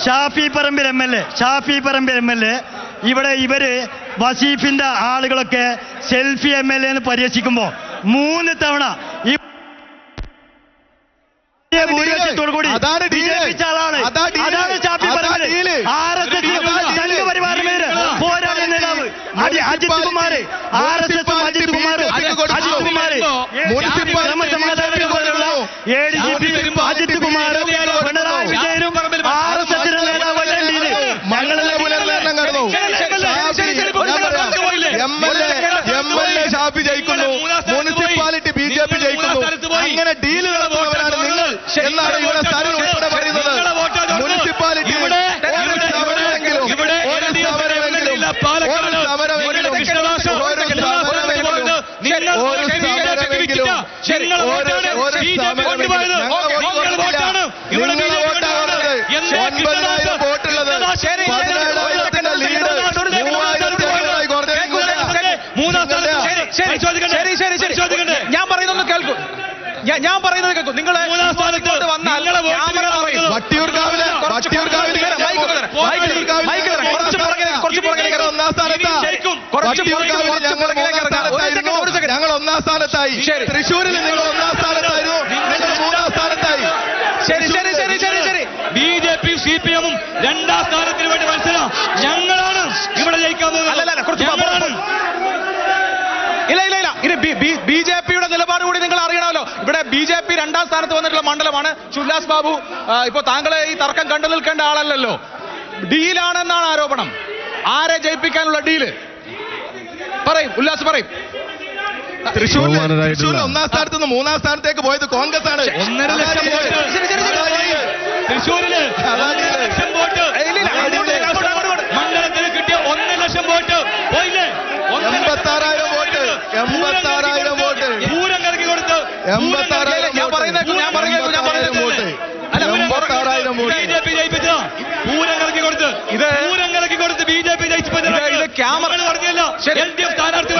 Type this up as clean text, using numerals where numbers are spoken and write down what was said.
Shafi Parambil MLA ഇവിടെ ഇവര് വസീഫിന്റെ ആളുകളൊക്കെ സെൽഫി MLA എന്ന് പരിഹസിക്കുമ്പോ 3 തവണ ഈ ഭൂരിപക്ഷത്തോടുകൂടി വിജയിപ്പിച്ച ആളാണ്. അതാണ് ഷാഫി പറമ്പിൽ. RSS സംഘപരിവാറിന്റെ പേര് പോരാളിയ നേതാവ് അജിത് കുമാർ, RSS അജിത് കുമാർ ക്രമസമാധാനം പോലുള്ള ADGP അജിത് കുമാർ, പിണറായി വിജയനും RSSന്റെ നേതാവല്ല ഡീല്. ഞങ്ങളെല്ലാം പുനർനിർണയം നടന്നു. MLA ഷാഫി ജയിക്കുന്നു, മുനിസിപ്പാലിറ്റി BJP ജയിക്കുന്നു. അങ്ങനെ ഡീല് നടത്തുന്നവരാണ് നിങ്ങൾ എന്നാണ് ഇവിടെ സ്ഥലം ഉൾപ്പെടെ പറയുന്നത്. മുനിസിപ്പാലിറ്റി ഞാൻ പറയുന്നത് കേൾക്കൂ, ഞാൻ പറയുന്നത് കേൾക്കൂ. നിങ്ങൾ വട്ടിയൂർക്കാവിലെ ഞങ്ങൾ 1ാം സ്ഥാനത്തായി. തൃശ്ശൂരിൽ നിങ്ങൾ 1ാം സ്ഥാനത്തായിരുന്നു, നിങ്ങൾ 3ാം സ്ഥാനത്തായി. ശരി BJP CPM 2ാം സ്ഥാനത്തിന് വേണ്ടി മത്സരം. ഞങ്ങളാണ് ഇവിടെ ജയിക്കാൻ പോകുന്നത്. ഇല്ല ഇനി BJPയുടെ നിലപാട് കൂടി നിങ്ങൾ അറിയണമല്ലോ. ഇവിടെ BJP 2ാം സ്ഥാനത്ത് വന്നിട്ടുള്ള മണ്ഡലമാണ്. ഉല്ലാസ് ബാബു ഇപ്പൊ താങ്കളെ ഈ തർക്കം കണ്ടു നിൽക്കേണ്ട ആളല്ലല്ലോ. ഡീലാണെന്നാണ് ആരോപണം. ആരെ ജയിപ്പിക്കാനുള്ള ഡീല് പറയും, ഉല്ലാസ് പറയും. തൃശ്ശൂരിൽ 1ാം സ്ഥാനത്ത് നിന്ന് 3ാം സ്ഥാനത്തേക്ക് പോയത് കോൺഗ്രസ് ആണ്. 1.5 ലക്ഷം വോട്ട് തൃശ്ശൂരില്, 1 ലക്ഷം വോട്ട് മണ്ഡലത്തിൽ കിട്ടിയ 1 ലക്ഷം വോട്ട് പോയില്ലേ? 86,000 വോട്ട് പൂരം കലക്കി കൊടുത്ത് 86,000 വോട്ട് BJP ജയിപ്പിച്ച പൂരം കലക്കി കൊടുത്ത് BJP ജയിച്ചപ്പോ പറഞ്ഞല്ലോ LDF സ്ഥാനാർത്ഥി